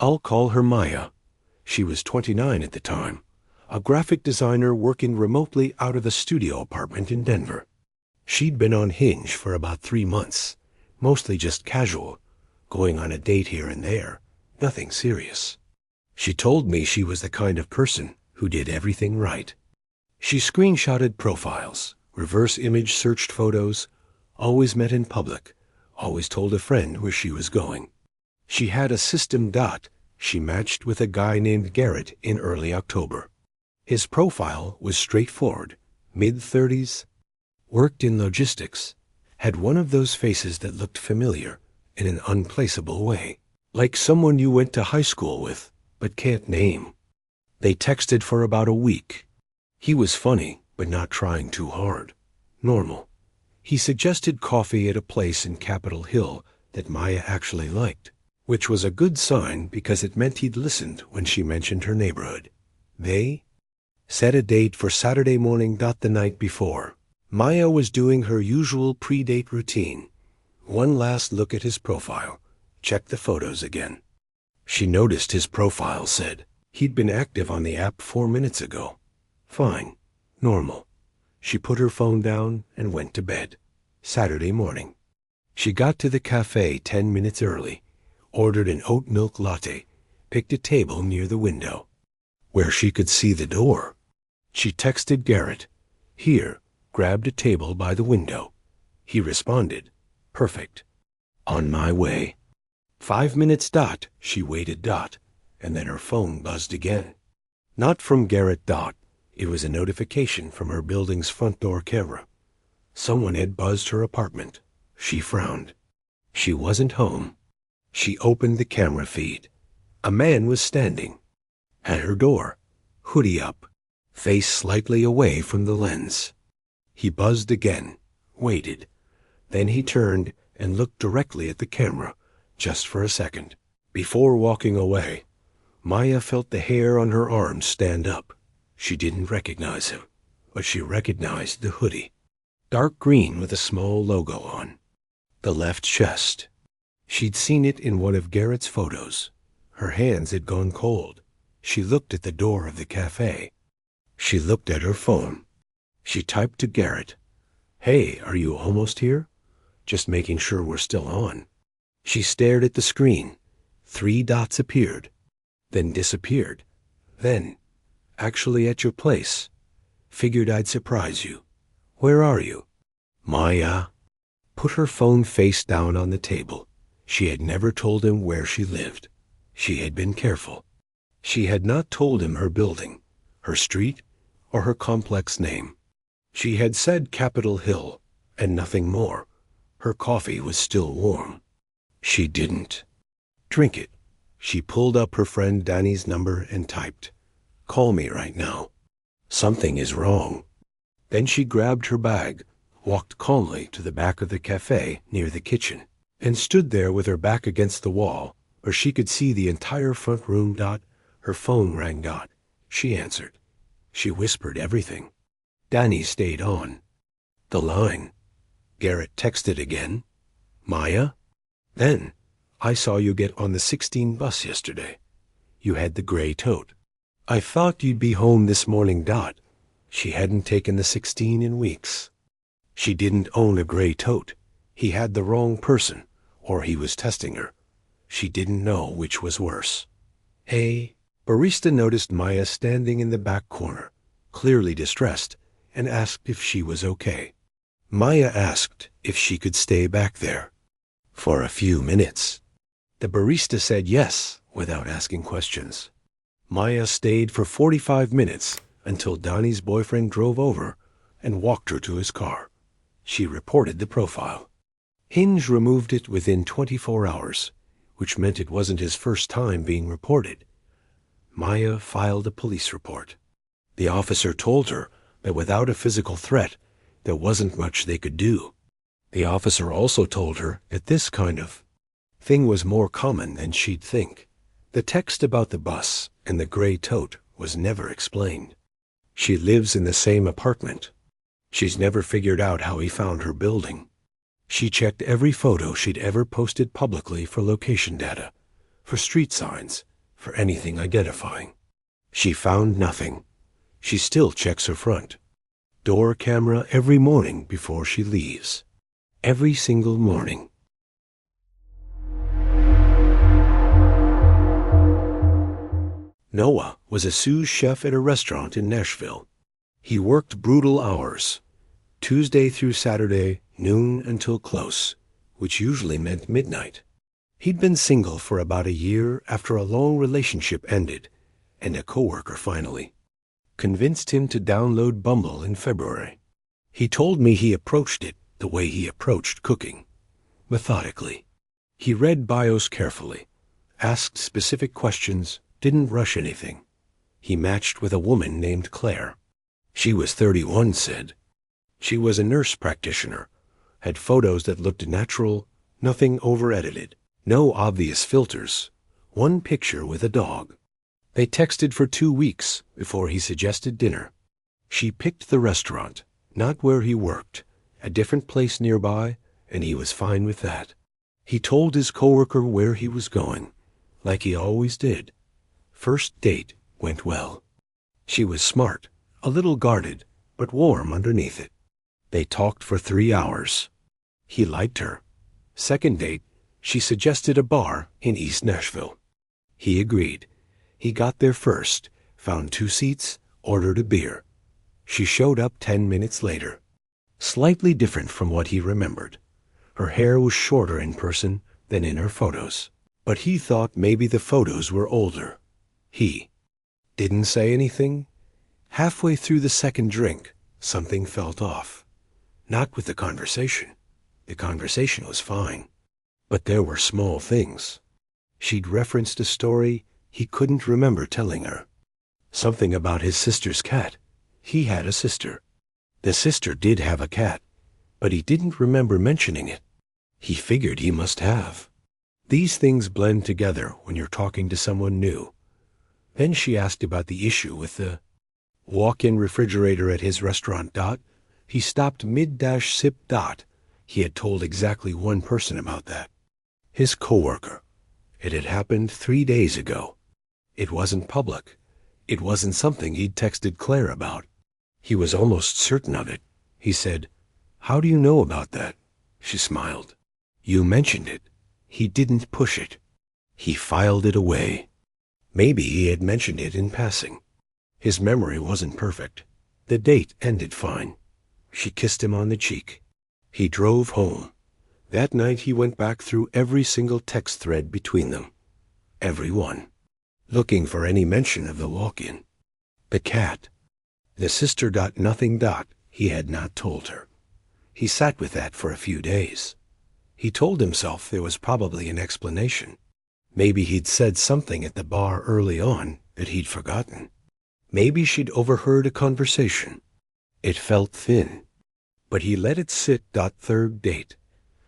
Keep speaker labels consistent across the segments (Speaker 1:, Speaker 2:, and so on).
Speaker 1: I'll call her Maya. She was 29 at the time, a graphic designer working remotely out of a studio apartment in Denver. She'd been on Hinge for about 3 months, mostly just casual, going on a date here and there, nothing serious. She told me she was the kind of person who did everything right. She screenshotted profiles, reverse image searched photos, always met in public, always told a friend where she was going. She had a system. She matched with a guy named Garrett in early October. His profile was straightforward, mid-30s, worked in logistics, had one of those faces that looked familiar in an unplaceable way, like someone you went to high school with but can't name. They texted for about a week. He was funny, but not trying too hard. Normal. He suggested coffee at a place in Capitol Hill that Maya actually liked, which was a good sign because it meant he'd listened when she mentioned her neighborhood. They set a date for Saturday morning. The night before, Maya was doing her usual pre-date routine. One last look at his profile, check the photos again. She noticed his profile said he'd been active on the app 4 minutes ago. Fine. Normal. She put her phone down and went to bed. Saturday morning. She got to the café 10 minutes early, ordered an oat milk latte, picked a table near the window, where she could see the door. She texted Garrett, "Here, grabbed a table by the window." He responded, "Perfect. On my way." 5 minutes. She waited. And then her phone buzzed again. Not from Garrett. It was a notification from her building's front door camera. Someone had buzzed her apartment. She frowned. She wasn't home. She opened the camera feed. A man was standing at her door, hoodie up, face slightly away from the lens. He buzzed again, waited. Then he turned and looked directly at the camera, just for a second. Before walking away, Maya felt the hair on her arms stand up. She didn't recognize him, but she recognized the hoodie. Dark green with a small logo on. The left chest. She'd seen it in one of Garrett's photos. Her hands had gone cold. She looked at the door of the cafe. She looked at her phone. She typed to Garrett, "Hey, are you almost here? Just making sure we're still on." She stared at the screen. 3 dots appeared, then disappeared. Then, "Actually at your place. Figured I'd surprise you. Where are you?" Maya put her phone face down on the table. She had never told him where she lived. She had been careful. She had not told him her building, her street, or her complex name. She had said Capitol Hill, and nothing more. Her coffee was still warm. She didn't drink it. She pulled up her friend Danny's number and typed, "Call me right now. Something is wrong." Then she grabbed her bag, walked calmly to the back of the cafe near the kitchen, and stood there with her back against the wall, where she could see the entire front room. Her phone rang. She answered. She whispered everything. Danny stayed on the line. Garrett texted again. "Maya? Then, I saw you get on the 16 bus yesterday. You had the gray tote. I thought you'd be home this morning. She hadn't taken the 16 in weeks. She didn't own a gray tote. He had the wrong person, or he was testing her. She didn't know which was worse. Hey." Barista noticed Maya standing in the back corner, clearly distressed, and asked if she was okay. Maya asked if she could stay back there for a few minutes. The barista said yes, without asking questions. Maya stayed for 45 minutes until Donnie's boyfriend drove over and walked her to his car. She reported the profile. Hinge removed it within 24 hours, which meant it wasn't his first time being reported. Maya filed a police report. The officer told her that without a physical threat, there wasn't much they could do. The officer also told her that this kind of thing was more common than she'd think. The text about the bus and the gray tote was never explained. She lives in the same apartment. She's never figured out how he found her building. She checked every photo she'd ever posted publicly for location data, for street signs, for anything identifying. She found nothing. She still checks her front door camera every morning before she leaves. Every single morning. Noah was a sous chef at a restaurant in Nashville. He worked brutal hours, Tuesday through Saturday, noon until close, which usually meant midnight. He'd been single for about a year after a long relationship ended, and a coworker finally convinced him to download Bumble in February. He told me he approached it the way he approached cooking, methodically. He read bios carefully, asked specific questions, didn't rush anything. He matched with a woman named Claire. She was 31, said. She was a nurse practitioner, had photos that looked natural, nothing over-edited, no obvious filters, one picture with a dog. They texted for 2 weeks before he suggested dinner. She picked the restaurant, not where he worked, a different place nearby, and he was fine with that. He told his coworker where he was going, like he always did. First date went well. She was smart, a little guarded, but warm underneath it. They talked for 3 hours. He liked her. Second date, she suggested a bar in East Nashville. He agreed. He got there first, found 2 seats, ordered a beer. She showed up 10 minutes later. Slightly different from what he remembered. Her hair was shorter in person than in her photos. But he thought maybe the photos were older. He didn't say anything. Halfway through the second drink, something felt off. Not with the conversation. The conversation was fine. But there were small things. She'd referenced a story he couldn't remember telling her. Something about his sister's cat. He had a sister. The sister did have a cat, but he didn't remember mentioning it. He figured he must have. These things blend together when you're talking to someone new. Then she asked about the issue with the walk-in refrigerator at his restaurant. He stopped mid-sip. He had told exactly one person about that. His coworker. It had happened 3 days ago. It wasn't public. It wasn't something he'd texted Claire about. He was almost certain of it. He said, "How do you know about that?" She smiled. "You mentioned it." He didn't push it. He filed it away. Maybe he had mentioned it in passing. His memory wasn't perfect. The date ended fine. She kissed him on the cheek. He drove home. That night he went back through every single text thread between them. Every one. Looking for any mention of the walk-in. The cat. The sister. Nothing. He had not told her. He sat with that for a few days. He told himself there was probably an explanation. Maybe he'd said something at the bar early on that he'd forgotten. Maybe she'd overheard a conversation. It felt thin. But he let it sit. Third date.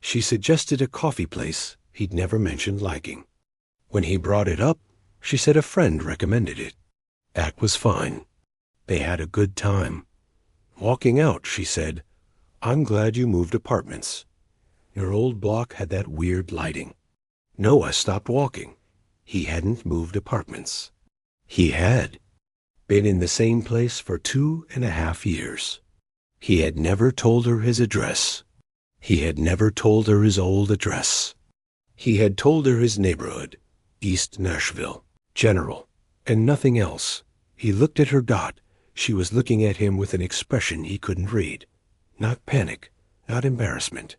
Speaker 1: She suggested a coffee place he'd never mentioned liking. When he brought it up, she said a friend recommended it. That was fine. They had a good time. Walking out, she said, "I'm glad you moved apartments. Your old block had that weird lighting." Noah stopped walking. He hadn't moved apartments. He had been in the same place for 2.5 years. He had never told her his address. He had never told her his old address. He had told her his neighborhood, East Nashville, general, and nothing else. He looked at her. She was looking at him with an expression he couldn't read. Not panic, not embarrassment.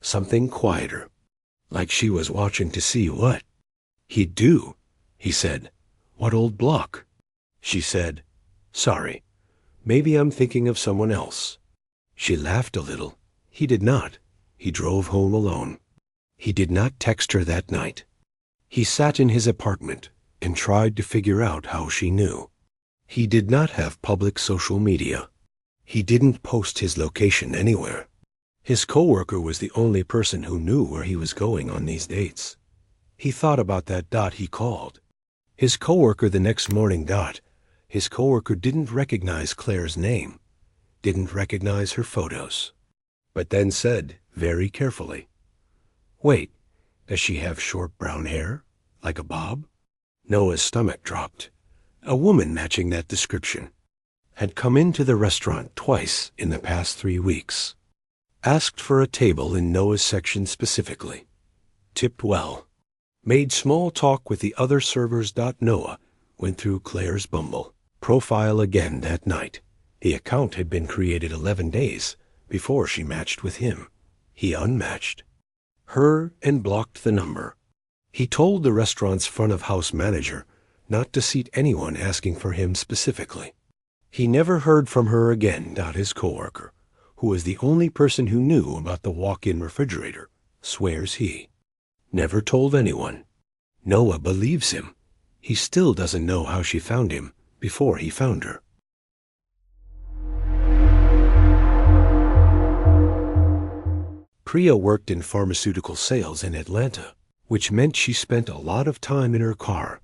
Speaker 1: Something quieter. Like she was watching to see what he'd do. He said, "What old block?" She said, "Sorry. Maybe I'm thinking of someone else." She laughed a little. He did not. He drove home alone. He did not text her that night. He sat in his apartment and tried to figure out how she knew. He did not have public social media. He didn't post his location anywhere. His coworker was the only person who knew where he was going on these dates. He thought about that. He called. His coworker the next morning. His coworker didn't recognize Claire's name, didn't recognize her photos, but then said, very carefully, "Wait, does she have short brown hair, like a bob?" Noah's stomach dropped. A woman matching that description had come into the restaurant twice in the past 3 weeks. Asked for a table in Noah's section specifically. Tipped well. Made small talk with the other servers. Noah went through Claire's Bumble profile again that night. The account had been created 11 days before she matched with him. He unmatched her and blocked the number. He told the restaurant's front-of-house manager not to seat anyone asking for him specifically. He never heard from her again. His coworker, who was the only person who knew about the walk-in refrigerator, swears he never told anyone. Noah believes him. He still doesn't know how she found him before he found her. Priya worked in pharmaceutical sales in Atlanta, which meant she spent a lot of time in her car,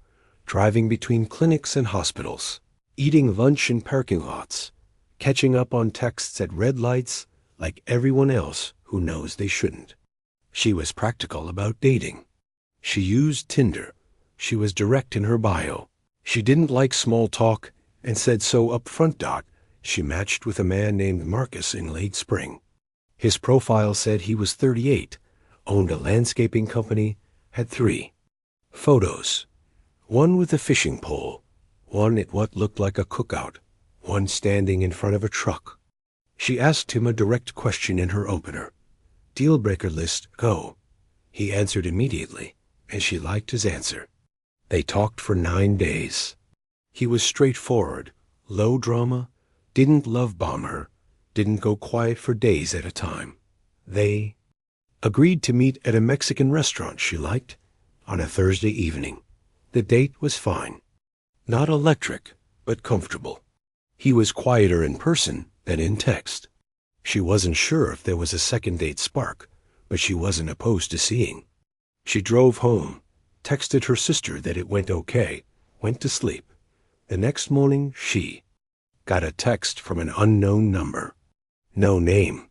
Speaker 1: driving between clinics and hospitals, eating lunch in parking lots, catching up on texts at red lights like everyone else who knows they shouldn't. She was practical about dating. She used Tinder. She was direct in her bio. She didn't like small talk and said so up front. She matched with a man named Marcus in late spring. His profile said he was 38, owned a landscaping company, had 3 photos. One with a fishing pole, one at what looked like a cookout, one standing in front of a truck. She asked him a direct question in her opener. Deal breaker list, go. He answered immediately, and she liked his answer. They talked for 9 days. He was straightforward, low drama, didn't love bomb her, didn't go quiet for days at a time. They agreed to meet at a Mexican restaurant she liked on a Thursday evening. The date was fine. Not electric, but comfortable. He was quieter in person than in text. She wasn't sure if there was a second date spark, but she wasn't opposed to seeing. She drove home, texted her sister that it went okay, went to sleep. The next morning, she got a text from an unknown number. No name.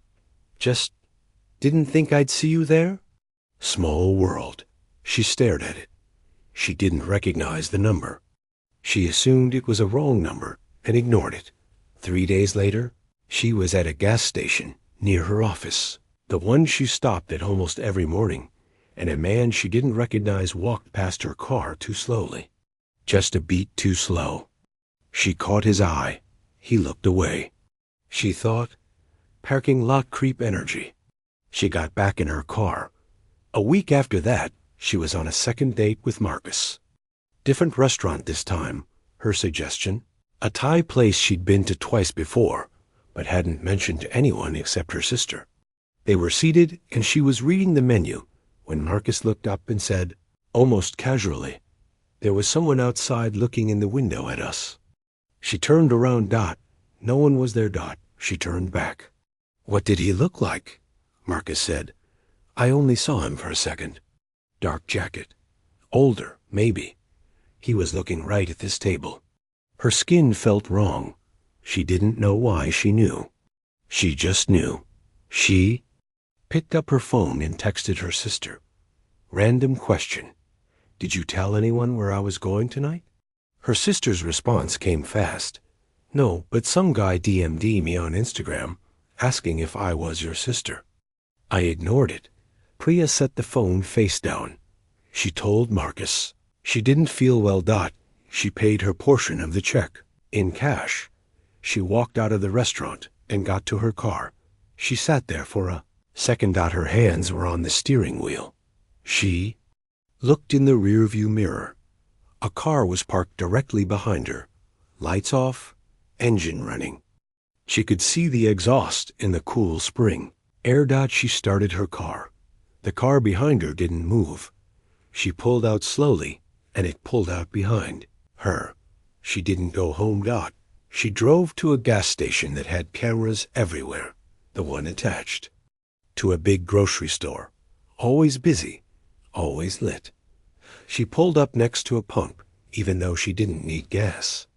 Speaker 1: Just, didn't think I'd see you there? Small world. She stared at it. She didn't recognize the number. She assumed it was a wrong number and ignored it. 3 days later, she was at a gas station near her office, the one she stopped at almost every morning, and a man she didn't recognize walked past her car too slowly. Just a beat too slow. She caught his eye. He looked away. She thought, parking lot creep energy. She got back in her car. A week after that, she was on a second date with Marcus. Different restaurant this time, her suggestion. A Thai place she'd been to twice before, but hadn't mentioned to anyone except her sister. They were seated, and she was reading the menu when Marcus looked up and said, almost casually, there was someone outside looking in the window at us. She turned around. No one was there. She turned back. What did he look like? Marcus said. I only saw him for a second. Dark jacket. Older, maybe. He was looking right at this table. Her skin felt wrong. She didn't know why she knew. She just knew. She picked up her phone and texted her sister. Random question. Did you tell anyone where I was going tonight? Her sister's response came fast. No, but some guy DM'd me on Instagram asking if I was your sister. I ignored it. Priya set the phone face down. She told Marcus. She didn't feel well. She paid her portion of the check in cash. She walked out of the restaurant and got to her car. She sat there for a second. Her hands were on the steering wheel. She looked in the rearview mirror. A car was parked directly behind her. Lights off, engine running. She could see the exhaust in the cool spring air. She started her car. The car behind her didn't move. She pulled out slowly, and it pulled out behind her. She didn't go home. She drove to a gas station that had cameras everywhere, the one attached to a big grocery store, always busy, always lit. She pulled up next to a pump, even though she didn't need gas.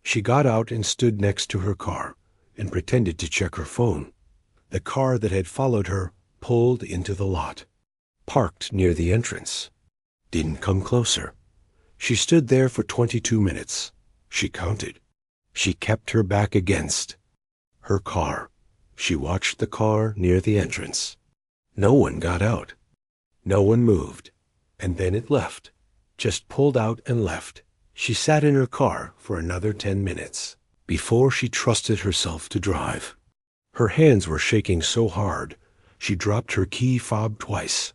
Speaker 1: She got out and stood next to her car and pretended to check her phone. The car that had followed her pulled into the lot, parked near the entrance. Didn't come closer. She stood there for 22 minutes. She counted. She kept her back against her car. She watched the car near the entrance. No one got out. No one moved. And then it left. Just pulled out and left. She sat in her car for another 10 minutes before she trusted herself to drive. Her hands were shaking so hard, she dropped her key fob twice.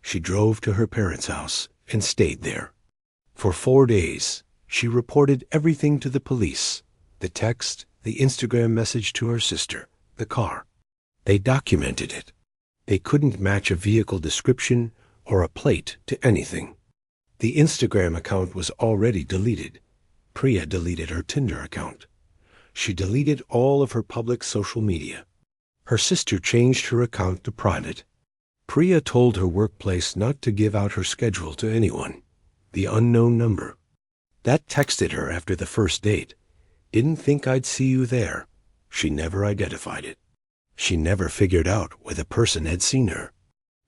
Speaker 1: She drove to her parents' house and stayed there. For 4 days, she reported everything to the police. The text, the Instagram message to her sister, the car. They documented it. They couldn't match a vehicle description or a plate to anything. The Instagram account was already deleted. Priya deleted her Tinder account. She deleted all of her public social media. Her sister changed her account to private. Priya told her workplace not to give out her schedule to anyone. The unknown number. That texted her after the first date. Didn't think I'd see you there. She never identified it. She never figured out where the person had seen her.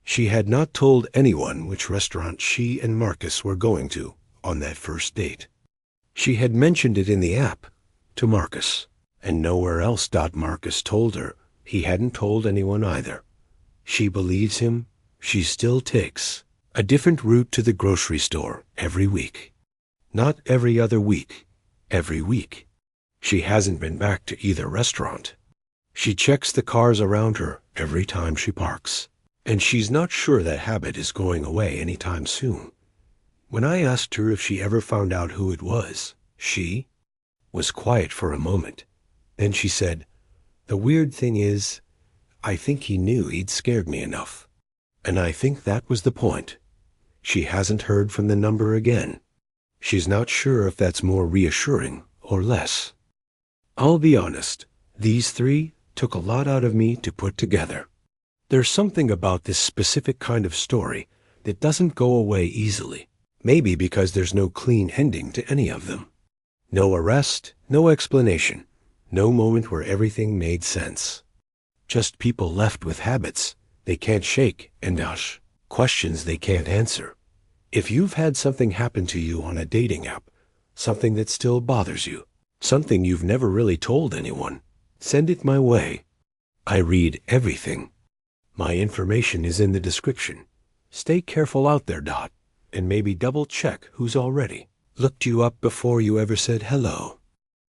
Speaker 1: She had not told anyone which restaurant she and Marcus were going to on that first date. She had mentioned it in the app to Marcus, and nowhere else. Marcus told her he hadn't told anyone either. She believes him. She still takes a different route to the grocery store every week. Not every other week, every week. She hasn't been back to either restaurant. She checks the cars around her every time she parks, and she's not sure that habit is going away anytime soon. When I asked her if she ever found out who it was, she was quiet for a moment. Then she said, "The weird thing is, I think he knew he'd scared me enough. And I think that was the point." She hasn't heard from the number again. She's not sure if that's more reassuring or less. I'll be honest, these three took a lot out of me to put together. There's something about this specific kind of story that doesn't go away easily. Maybe because there's no clean ending to any of them. No arrest, no explanation, no moment where everything made sense. Just people left with habits they can't shake and questions they can't answer. If you've had something happen to you on a dating app, something that still bothers you, something you've never really told anyone, send it my way. I read everything. My information is in the description. Stay careful out there, and maybe double check who's already looked you up before you ever said hello.